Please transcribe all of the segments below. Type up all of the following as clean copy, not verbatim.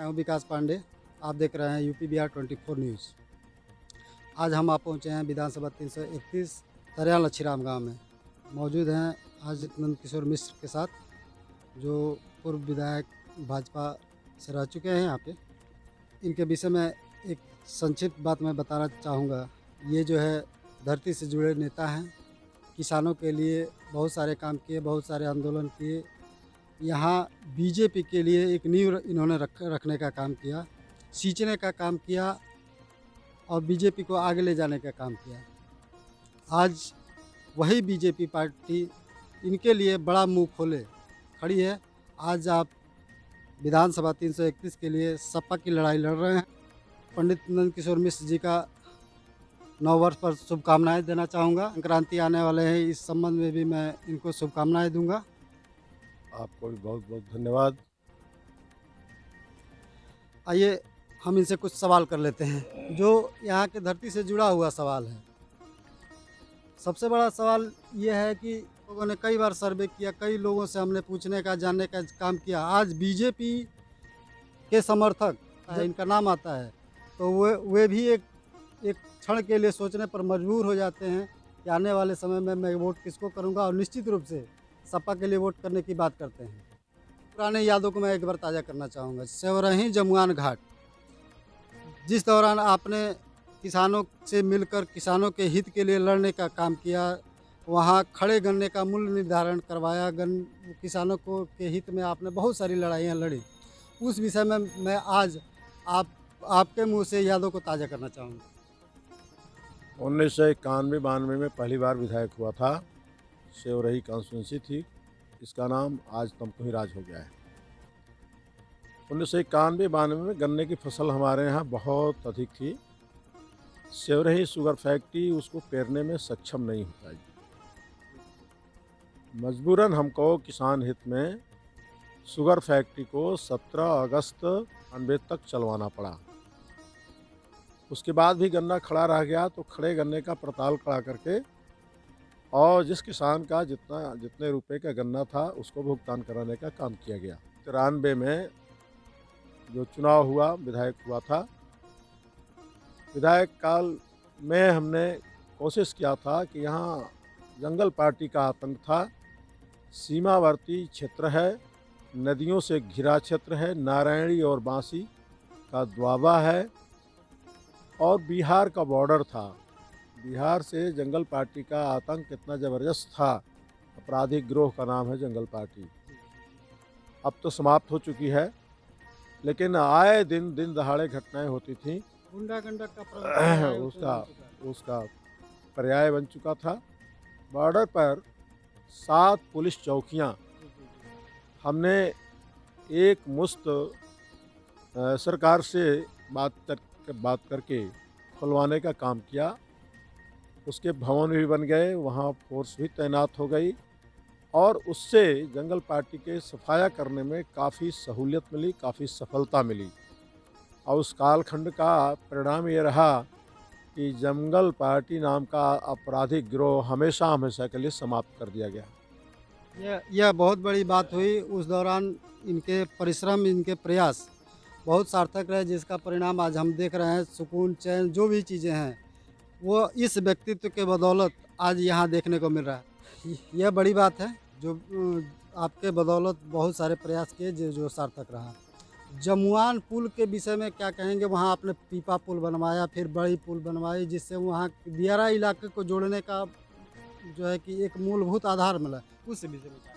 मैं हूं विकास पांडे। आप देख रहे हैं यूपी बिहार 24 न्यूज़। आज हम आप पहुंचे हैं विधानसभा 331 तरियाल लच्छीराम गांव में। मौजूद हैं आज नंद किशोर मिश्र के साथ, जो पूर्व विधायक भाजपा से रह चुके हैं यहाँ पे। इनके विषय में एक संक्षिप्त बात मैं बताना चाहूँगा। ये जो है धरती से जुड़े नेता हैं। किसानों के लिए बहुत सारे काम किए, बहुत सारे आंदोलन किए। यहाँ बीजेपी के लिए एक नींव इन्होंने रखने का काम किया, सींचने का काम किया और बीजेपी को आगे ले जाने का काम किया। आज वही बीजेपी पार्टी इनके लिए बड़ा मुंह खोले खड़ी है। आज आप विधानसभा 331 के लिए सपा की लड़ाई लड़ रहे हैं। पंडित नंद किशोर मिश्र जी का नव वर्ष पर शुभकामनाएं देना चाहूँगा। संक्रांति आने वाले हैं, इस संबंध में भी मैं इनको शुभकामनाएं दूंगा। आपको भी बहुत बहुत धन्यवाद। आइए हम इनसे कुछ सवाल कर लेते हैं, जो यहाँ के धरती से जुड़ा हुआ सवाल है। सबसे बड़ा सवाल ये है कि लोगों ने कई बार सर्वे किया, कई लोगों से हमने पूछने का, जानने का काम किया। आज बीजेपी के समर्थक इनका नाम आता है तो वे भी एक क्षण के लिए सोचने पर मजबूर हो जाते हैं कि आने वाले समय में मैं वोट किसको करूंगा, और निश्चित रूप से सपा के लिए वोट करने की बात करते हैं। पुराने यादों को मैं एक बार ताज़ा करना चाहूँगा। सेवरही जमुआन घाट, जिस दौरान आपने किसानों से मिलकर किसानों के हित के लिए लड़ने का काम किया, वहाँ खड़े गन्ने का मूल्य निर्धारण करवाया, किसानों को के हित में आपने बहुत सारी लड़ाइयाँ लड़ी। उस विषय में मैं आज आपके मुंह से यादों को ताज़ा करना चाहूँगा। 1991-92 में पहली बार विधायक हुआ था। सेवरही कॉन्स्टिट्यूंसी थी, इसका नाम आज तमकुही राज हो गया है। 1991-92 में गन्ने की फसल हमारे यहाँ बहुत अधिक थी। सेवरही शुगर फैक्ट्री उसको पेरने में सक्षम नहीं होता है। मजबूरन हमको किसान हित में शुगर फैक्ट्री को 17 अगस्त 92 तक चलवाना पड़ा। उसके बाद भी गन्ना खड़ा रह गया तो खड़े गन्ने का पड़ताल खड़ा करके और जिस किसान का जितने रुपए का गन्ना था उसको भुगतान कराने का काम किया गया। 93 में जो चुनाव हुआ, विधायक हुआ था, विधायक काल में हमने कोशिश किया था कि यहाँ जंगल पार्टी का आतंक था। सीमावर्ती क्षेत्र है, नदियों से घिरा क्षेत्र है, नारायणी और बांसी का द्वाबा है और बिहार का बॉर्डर था। बिहार से जंगल पार्टी का आतंक इतना ज़बरदस्त था। आपराधिक गिरोह का नाम है जंगल पार्टी। अब तो समाप्त हो चुकी है, लेकिन आए दिन दहाड़े घटनाएं होती थीं। गुंडा का उसका पर्याय बन चुका था। बॉर्डर पर 7 पुलिस चौकियां हमने एक मुश्त सरकार से बात करके खुलवाने का काम किया। उसके भवन भी बन गए, वहाँ फोर्स भी तैनात हो गई और उससे जंगल पार्टी के सफाया करने में काफ़ी सहूलियत मिली, काफ़ी सफलता मिली। और उस कालखंड का परिणाम ये रहा कि जंगल पार्टी नाम का आपराधिक गिरोह हमेशा के लिए समाप्त कर दिया गया। यह बहुत बड़ी बात हुई। उस दौरान इनके परिश्रम, इनके प्रयास बहुत सार्थक रहे, जिसका परिणाम आज हम देख रहे हैं। सुकून, चैन, जो भी चीज़ें हैं वो इस व्यक्तित्व के बदौलत आज यहाँ देखने को मिल रहा है। यह बड़ी बात है, जो आपके बदौलत बहुत सारे प्रयास किए जो सार्थक रहा। जमुआन पुल के विषय में क्या कहेंगे? वहाँ आपने पीपा पुल बनवाया, फिर बड़ी पुल बनवाई, जिससे वहाँ दियारा इलाके को जोड़ने का जो है कि एक मूलभूत आधार मिला। उस विषय में क्या?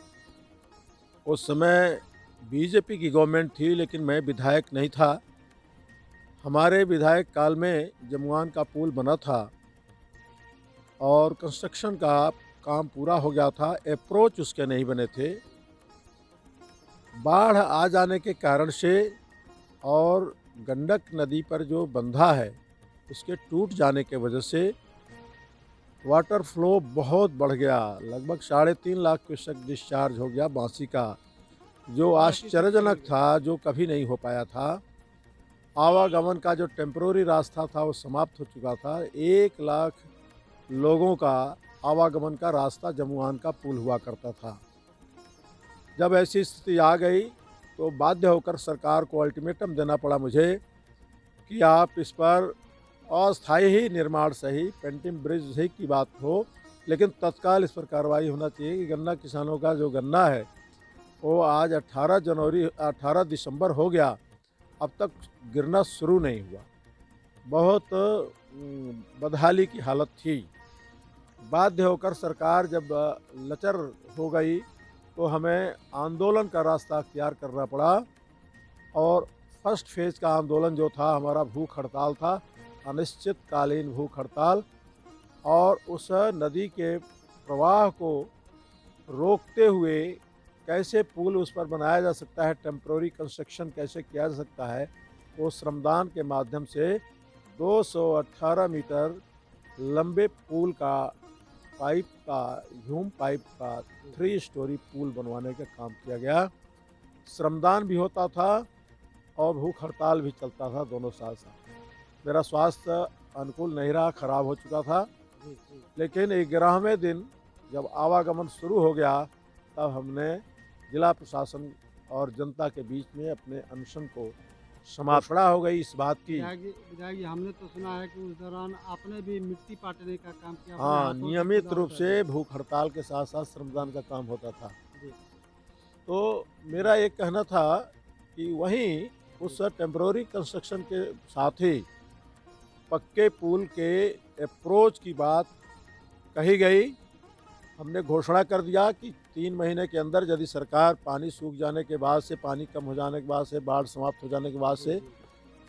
उस समय बीजेपी की गवर्नमेंट थी, लेकिन मैं विधायक नहीं था। हमारे विधायक काल में जमुआन का पुल बना था और कंस्ट्रक्शन का काम पूरा हो गया था। अप्रोच उसके नहीं बने थे। बाढ़ आ जाने के कारण से और गंडक नदी पर जो बंधा है उसके टूट जाने के वजह से वाटर फ्लो बहुत बढ़ गया। लगभग 3.5 लाख क्यूसेक डिस्चार्ज हो गया बांसी का, जो आश्चर्यजनक था, जो कभी नहीं हो पाया था। आवागमन का जो टेम्परोरी रास्ता था वो समाप्त हो चुका था। 1 लाख लोगों का आवागमन का रास्ता जमुआन का पुल हुआ करता था। जब ऐसी स्थिति आ गई तो बाध्य होकर सरकार को अल्टीमेटम देना पड़ा मुझे कि आप इस पर अस्थायी ही निर्माण सही, पेंटिंग ब्रिज ही की बात हो, लेकिन तत्काल इस पर कार्रवाई होना चाहिए कि गन्ना किसानों का जो गन्ना है वो आज 18 दिसंबर हो गया, अब तक गिरना शुरू नहीं हुआ। बहुत बदहाली की हालत थी। बाध्य होकर सरकार जब लचर हो गई तो हमें आंदोलन का रास्ता अख्तियार करना पड़ा और फर्स्ट फेज का आंदोलन जो था हमारा भूख हड़ताल था, अनिश्चितकालीन भूख हड़ताल। और उस नदी के प्रवाह को रोकते हुए कैसे पुल उस पर बनाया जा सकता है, टेम्प्रोरी कंस्ट्रक्शन कैसे किया जा सकता है, वो श्रमदान के माध्यम से 218 मीटर लंबे पुल का ह्यूम पाइप का 3 स्टोरी पुल बनवाने का काम किया गया। श्रमदान भी होता था और भूख हड़ताल भी चलता था, दोनों साथ साथ। मेरा स्वास्थ्य अनुकूल नहीं रहा, खराब हो चुका था, लेकिन 11वें दिन जब आवागमन शुरू हो गया तब हमने जिला प्रशासन और जनता के बीच में अपने अनशन को समापड़ा हो गई इस बात की। विधायक जी, हमने तो सुना है कि उस दौरान आपने भी मिट्टी पाटने का काम किया। हाँ, नियमित रूप से भूख हड़ताल के साथ साथ श्रमदान का काम होता था। तो मेरा एक कहना था कि वहीं उस टेम्पररी कंस्ट्रक्शन के साथ ही पक्के पुल के अप्रोच की बात कही गई। हमने घोषणा कर दिया कि 3 महीने के अंदर यदि सरकार पानी सूख जाने के बाद से, पानी कम हो जाने के बाद से, बाढ़ समाप्त हो जाने के बाद से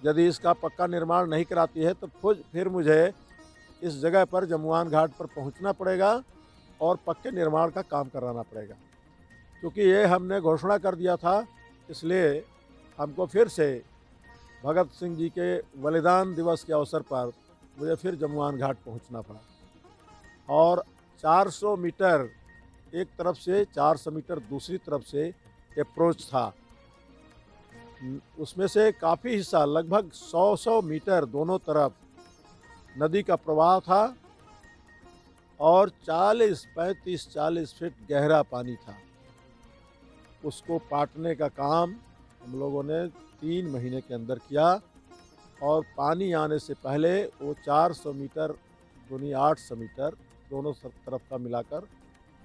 यदि इसका पक्का निर्माण नहीं कराती है तो फिर मुझे इस जगह पर जमुआन घाट पर पहुंचना पड़ेगा और पक्के निर्माण का काम कराना पड़ेगा। क्योंकि ये हमने घोषणा कर दिया था, इसलिए हमको फिर से भगत सिंह जी के बलिदान दिवस के अवसर पर मुझे फिर जमुआन घाट पहुंचना पड़ा। और 400 मीटर एक तरफ से, 400 मीटर दूसरी तरफ से अप्रोच था। उसमें से काफ़ी हिस्सा, लगभग 100 मीटर दोनों तरफ नदी का प्रवाह था और 35-40 फीट गहरा पानी था। उसको पाटने का काम हम लोगों ने 3 महीने के अंदर किया और पानी आने से पहले वो 400 मीटर दूनी 800 मीटर दोनों तरफ का मिलाकर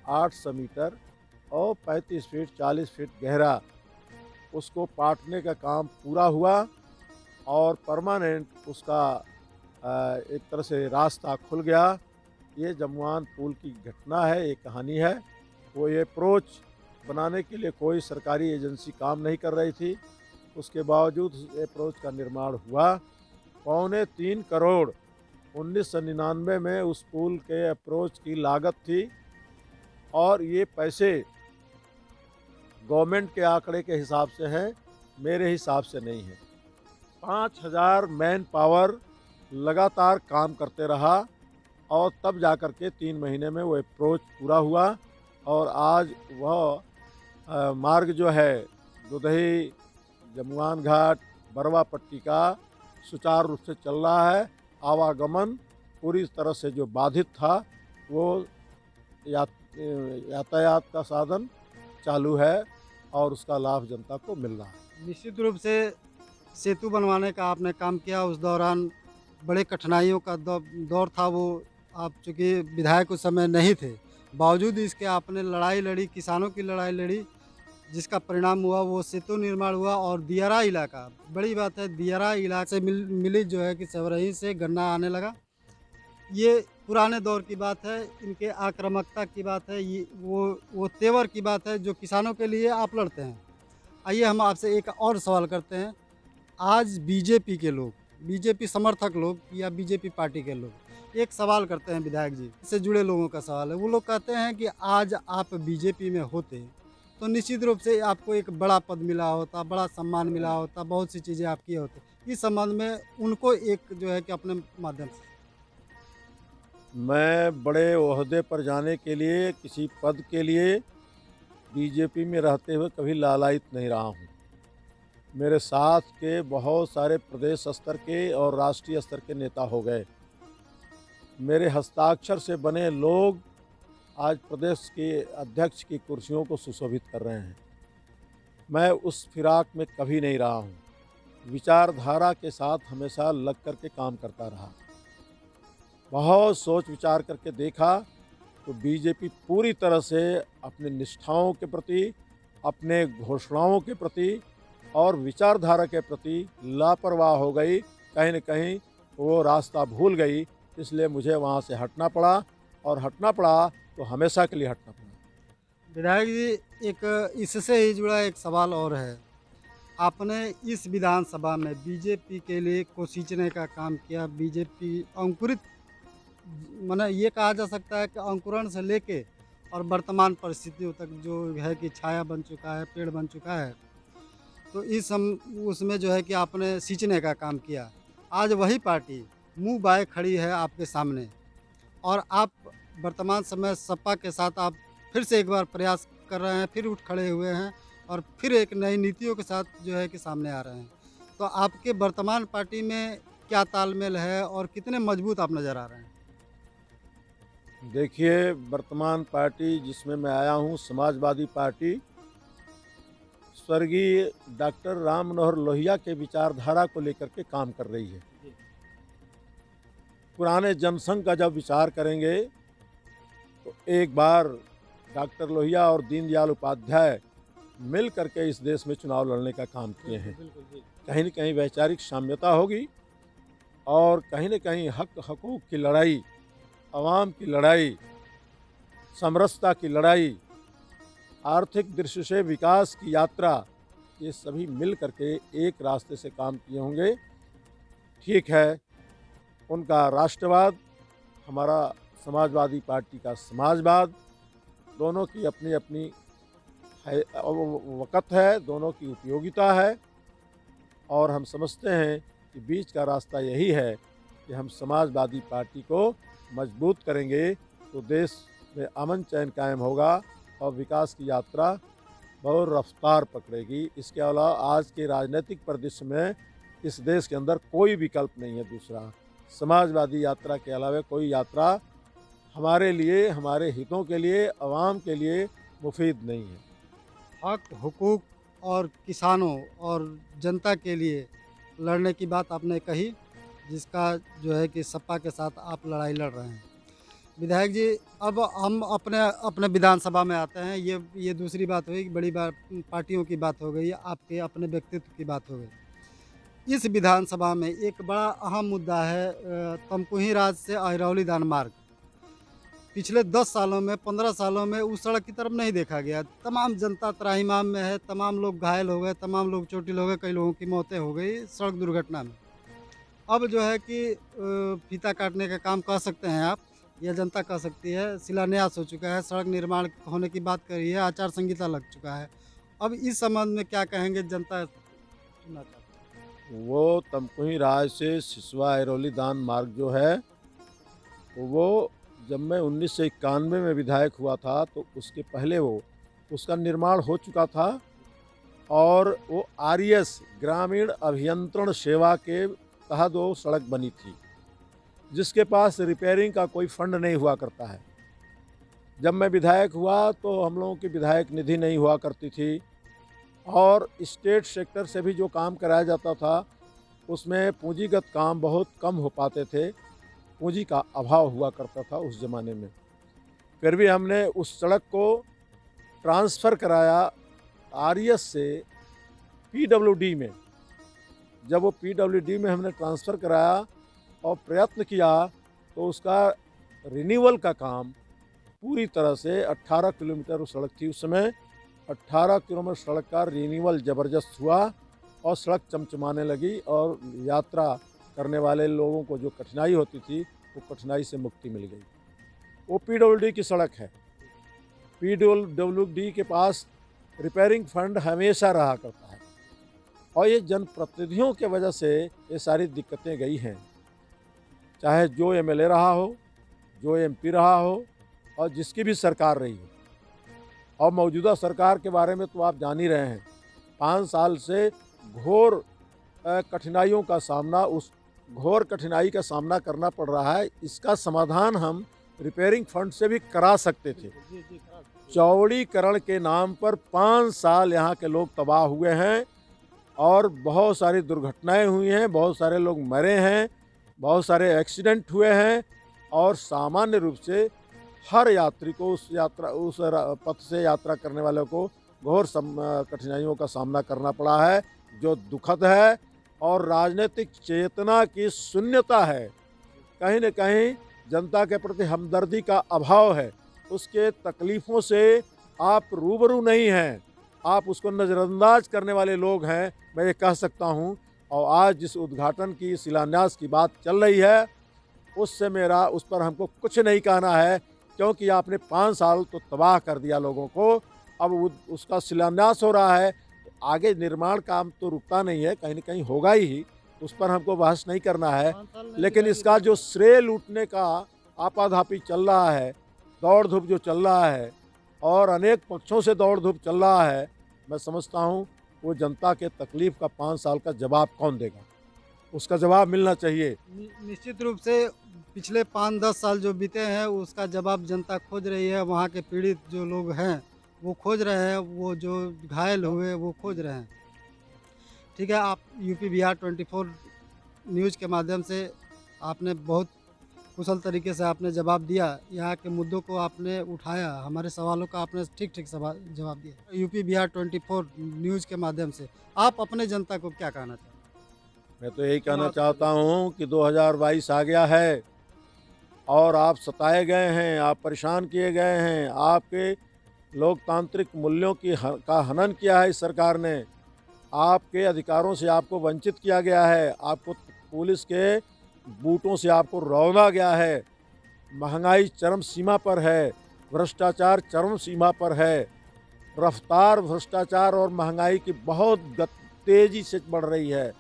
800 मीटर और 35 फीट 40 फीट गहरा उसको पाटने का काम पूरा हुआ और परमानेंट उसका एक तरह से रास्ता खुल गया। ये जमुआन पुल की घटना है, ये कहानी है। वो ये अप्रोच बनाने के लिए कोई सरकारी एजेंसी काम नहीं कर रही थी, उसके बावजूद अप्रोच का निर्माण हुआ। 3.25 करोड़ 1999 में उस पुल के अप्रोच की लागत थी और ये पैसे गवर्नमेंट के आंकड़े के हिसाब से हैं, मेरे हिसाब से नहीं है। 5000 मैन पावर लगातार काम करते रहा और तब जाकर के 3 महीने में वो अप्रोच पूरा हुआ और आज वह मार्ग जो है दुधही जमुआन घाट बरवा पट्टी का सुचारू रूप से चल रहा है। आवागमन पूरी तरह से जो बाधित था वो यातायात का साधन चालू है और उसका लाभ जनता को मिल रहा है। निश्चित रूप से सेतु बनवाने का आपने काम किया। उस दौरान बड़े कठिनाइयों का दौर था। वो आप चूँकि विधायक उस समय नहीं थे, बावजूद इसके आपने लड़ाई लड़ी, किसानों की लड़ाई लड़ी, जिसका परिणाम हुआ वो सेतु निर्माण हुआ। और दियारा इलाका, बड़ी बात है, दियारा इलाके से मिली जो है कि सबरही से गन्ना आने लगा। ये पुराने दौर की बात है, इनके आक्रामकता की बात है, ये वो तेवर की बात है जो किसानों के लिए आप लड़ते हैं। आइए हम आपसे एक और सवाल करते हैं। आज बीजेपी के लोग, बीजेपी समर्थक लोग या बीजेपी पार्टी के लोग एक सवाल करते हैं विधायक जी से जुड़े लोगों का सवाल है। वो लोग कहते हैं कि आज आप बीजेपी में होते तो निश्चित रूप से आपको एक बड़ा पद मिला होता, बड़ा सम्मान मिला होता, बहुत सी चीज़ें आप किए होते। इस संबंध में उनको एक जो है कि अपने माध्यम से मैं बड़े ओहदे पर जाने के लिए, किसी पद के लिए बीजेपी में रहते हुए कभी लालायित नहीं रहा हूँ। मेरे साथ के बहुत सारे प्रदेश स्तर के और राष्ट्रीय स्तर के नेता हो गए। मेरे हस्ताक्षर से बने लोग आज प्रदेश के अध्यक्ष की कुर्सियों को सुशोभित कर रहे हैं। मैं उस फिराक में कभी नहीं रहा हूँ। विचारधारा के साथ हमेशा लग कर के काम करता रहा। बहुत सोच विचार करके देखा तो बीजेपी पूरी तरह से अपनी निष्ठाओं के प्रति, अपने घोषणाओं के प्रति और विचारधारा के प्रति लापरवाह हो गई। कहीं न कहीं वो रास्ता भूल गई, इसलिए मुझे वहाँ से हटना पड़ा और हटना पड़ा तो हमेशा के लिए हटना पड़ा। विधायक जी, एक इससे ही जुड़ा एक सवाल और है। आपने इस विधानसभा में बीजेपी के लिए कोसीचने का काम किया। बीजेपी अंकुरित, माने ये कहा जा सकता है कि अंकुरण से लेके और वर्तमान परिस्थितियों तक जो है कि छाया बन चुका है, पेड़ बन चुका है। तो उसमें जो है कि आपने सींचने का काम किया। आज वही पार्टी मुँह बाए खड़ी है आपके सामने, और आप वर्तमान समय सपा के साथ आप फिर से एक बार प्रयास कर रहे हैं, फिर उठ खड़े हुए हैं और फिर एक नई नीतियों के साथ जो है कि सामने आ रहे हैं। तो आपके वर्तमान पार्टी में क्या तालमेल है और कितने मजबूत आप नज़र आ रहे हैं? देखिए, वर्तमान पार्टी जिसमें मैं आया हूँ, समाजवादी पार्टी, स्वर्गीय डॉक्टर राम मनोहर लोहिया के विचारधारा को लेकर के काम कर रही है। पुराने जनसंघ का जब विचार करेंगे तो एक बार डॉक्टर लोहिया और दीनदयाल उपाध्याय मिल करके इस देश में चुनाव लड़ने का काम किए हैं। कहीं न कहीं वैचारिक साम्यता होगी और कहीं न कहीं हकूक़ की लड़ाई, आवाम की लड़ाई, समरसता की लड़ाई, आर्थिक दृष्टि से विकास की यात्रा, ये सभी मिल करके एक रास्ते से काम किए होंगे। ठीक है, उनका राष्ट्रवाद, हमारा समाजवादी पार्टी का समाजवाद, दोनों की अपनी अपनी वक़्त है, दोनों की उपयोगिता है और हम समझते हैं कि बीच का रास्ता यही है कि हम समाजवादी पार्टी को मजबूत करेंगे तो देश में अमन चैन कायम होगा और विकास की यात्रा बहुत रफ्तार पकड़ेगी। इसके अलावा आज के राजनीतिक परिदृश्य में इस देश के अंदर कोई विकल्प नहीं है दूसरा। समाजवादी यात्रा के अलावा कोई यात्रा हमारे लिए, हमारे हितों के लिए, आवाम के लिए मुफीद नहीं है। हक, हुकूक और किसानों और जनता के लिए लड़ने की बात आपने कही, जिसका जो है कि सपा के साथ आप लड़ाई लड़ रहे हैं। विधायक जी, अब हम अपने अपने विधानसभा में आते हैं। ये दूसरी बात हुई, बड़ी बात पार्टियों की बात हो गई, आपके अपने व्यक्तित्व की बात हो गई। इस विधानसभा में एक बड़ा अहम मुद्दा है तमकुही राज से अहिरौली दान मार्ग। पिछले 10 सालों में, 15 सालों में उस सड़क की तरफ नहीं देखा गया। तमाम जनता त्राहिमाम में है, तमाम लोग घायल हो गए, तमाम लोग चोटिल हो गए, कई लोगों की मौतें हो गई सड़क दुर्घटना में। अब जो है कि फीता काटने का काम कह सकते हैं आप, या जनता कह सकती है। शिलान्यास हो चुका है, सड़क निर्माण होने की बात करी है, आचार संहिता लग चुका है। अब इस संबंध में क्या कहेंगे, जनता सुनना चाहती है। वो तमकुही राज से सिसवा अहिरौली दान मार्ग जो है, वो जब मैं 1991 में विधायक हुआ था तो उसके पहले उसका निर्माण हो चुका था और वो आरईएस ग्रामीण अभियंत्रण सेवा के तहत वो सड़क बनी थी, जिसके पास रिपेयरिंग का कोई फंड नहीं हुआ करता है। जब मैं विधायक हुआ तो हम लोगों की विधायक निधि नहीं हुआ करती थी और स्टेट सेक्टर से भी जो काम कराया जाता था उसमें पूंजीगत काम बहुत कम हो पाते थे, पूंजी का अभाव हुआ करता था उस ज़माने में। फिर भी हमने उस सड़क को ट्रांसफ़र कराया आरईएस से पीडब्ल्यूडी में। जब वो पीडब्ल्यूडी में हमने ट्रांसफ़र कराया और प्रयत्न किया तो उसका रिन्यूअल का काम पूरी तरह से 18 किलोमीटर वो सड़क थी उस समय, 18 किलोमीटर सड़क का रिन्यूअल ज़बरदस्त हुआ और सड़क चमचमाने लगी और यात्रा करने वाले लोगों को जो कठिनाई होती थी वो कठिनाई से मुक्ति मिल गई। वो पीडब्ल्यूडी की सड़क है। पीडब्ल्यूडी के पास रिपेयरिंग फंड हमेशा रहा करता है और ये जनप्रतिनिधियों के वजह से ये सारी दिक्कतें गई हैं, चाहे जो एमएलए रहा हो, जो एमपी रहा हो और जिसकी भी सरकार रही हो। और मौजूदा सरकार के बारे में तो आप जान ही रहे हैं, 5 साल से घोर कठिनाइयों का सामना, उस घोर कठिनाई का सामना करना पड़ रहा है। इसका समाधान हम रिपेयरिंग फंड से भी करा सकते थे। चौड़ीकरण के नाम पर 5 साल यहाँ के लोग तबाह हुए हैं और बहुत सारी दुर्घटनाएं हुई हैं, बहुत सारे लोग मरे हैं, बहुत सारे एक्सीडेंट हुए हैं और सामान्य रूप से हर यात्री को उस पथ से यात्रा करने वालों को घोर कठिनाइयों का सामना करना पड़ा है, जो दुखद है और राजनीतिक चेतना की शून्यता है। कहीं न कहीं जनता के प्रति हमदर्दी का अभाव है, उसके तकलीफ़ों से आप रूबरू नहीं हैं, आप उसको नज़रअंदाज करने वाले लोग हैं, मैं ये कह सकता हूँ। और आज जिस उद्घाटन की शिलान्यास की बात चल रही है, उससे मेरा उस पर हमको कुछ नहीं कहना है, क्योंकि आपने 5 साल तो तबाह कर दिया लोगों को। अब उसका शिलान्यास हो रहा है, तो आगे निर्माण काम तो रुकता नहीं है, कहीं न कहीं होगा ही, उस पर हमको बहस नहीं करना है। लेकिन इसका जो श्रेय लूटने का आपाधापी चल रहा है, दौड़ धूप जो चल रहा है और अनेक पक्षों से दौड़ धूप चल रहा है, मैं समझता हूँ वो जनता के तकलीफ़ का 5 साल का जवाब कौन देगा? उसका जवाब मिलना चाहिए। निश्चित रूप से पिछले 5-10 साल जो बीते हैं उसका जवाब जनता खोज रही है। वहाँ के पीड़ित जो लोग हैं वो खोज रहे हैं, वो जो घायल हुए वो खोज रहे हैं। ठीक है, आप यूपी बिहार 24 न्यूज़ के माध्यम से आपने बहुत कुशल तरीके से आपने जवाब दिया, यहाँ के मुद्दों को आपने उठाया, हमारे सवालों का आपने ठीक-ठीक जवाब दिया। यूपी बिहार 24 न्यूज़ के माध्यम से आप अपने जनता को क्या कहना चाहते हैं? मैं तो यही कहना चाहता हूँ कि 2022 आ गया है और आप सताए गए हैं, आप परेशान किए गए हैं, आपके लोकतांत्रिक मूल्यों का हनन किया है इस सरकार ने, आपके अधिकारों से आपको वंचित किया गया है, आपको पुलिस के बूटों से आपको रौंदा गया है, महंगाई चरम सीमा पर है, भ्रष्टाचार चरम सीमा पर है, रफ्तार भ्रष्टाचार और महंगाई की बहुत तेज़ी से बढ़ रही है।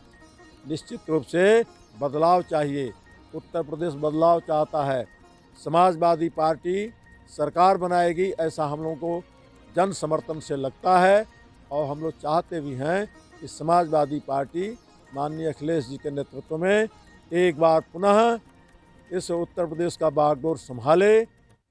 निश्चित रूप से बदलाव चाहिए, उत्तर प्रदेश बदलाव चाहता है, समाजवादी पार्टी सरकार बनाएगी ऐसा हम लोगों को जन समर्थन से लगता है और हम लोग चाहते भी हैं कि समाजवादी पार्टी माननीय अखिलेश जी के नेतृत्व में एक बार पुनः इस उत्तर प्रदेश का बागडोर संभाले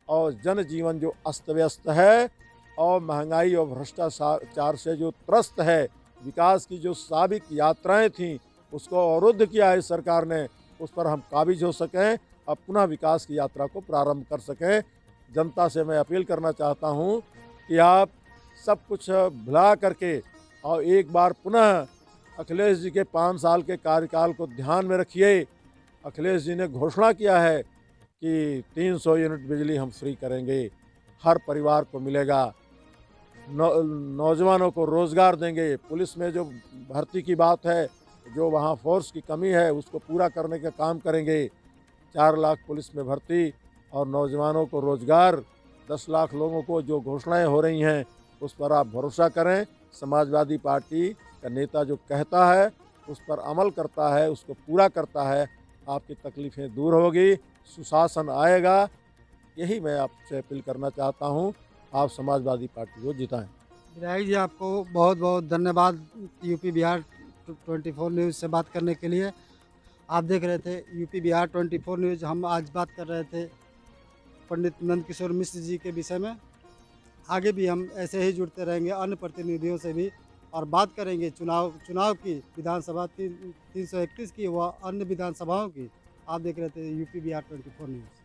और जनजीवन जो अस्त व्यस्त है और महंगाई और भ्रष्टाचार से जो त्रस्त है, विकास की जो साबिक यात्राएं थीं उसको अवरुद्ध किया है सरकार ने, उस पर हम काबिज हो सकें और पुनः विकास की यात्रा को प्रारंभ कर सकें। जनता से मैं अपील करना चाहता हूं कि आप सब कुछ भुला करके और एक बार पुनः अखिलेश जी के 5 साल के कार्यकाल को ध्यान में रखिए। अखिलेश जी ने घोषणा किया है कि 300 यूनिट बिजली हम फ्री करेंगे, हर परिवार को मिलेगा, नौजवानों को रोज़गार देंगे, पुलिस में जो भर्ती की बात है, जो वहाँ फोर्स की कमी है उसको पूरा करने का काम करेंगे। 4 लाख पुलिस में भर्ती और नौजवानों को रोज़गार, 10 लाख लोगों को जो घोषणाएं हो रही हैं उस पर आप भरोसा करें। समाजवादी पार्टी का नेता जो कहता है उस पर अमल करता है, उसको पूरा करता है, आपकी तकलीफ़ें दूर होगी, सुशासन आएगा। यही मैं आपसे अपील करना चाहता हूँ, आप समाजवादी पार्टी को जिताएं। विधायक जी, आपको बहुत बहुत धन्यवाद यूपी बिहार 24 न्यूज़ से बात करने के लिए। आप देख रहे थे यूपी बिहार 24 न्यूज़। हम आज बात कर रहे थे पंडित नंदकिशोर मिश्र जी के विषय में। आगे भी हम ऐसे ही जुड़ते रहेंगे अन्य प्रतिनिधियों से भी और बात करेंगे चुनाव की, विधानसभा 331 की व अन्य विधानसभाओं की। आप देख रहे थे यूपी बिहार 24 न्यूज़।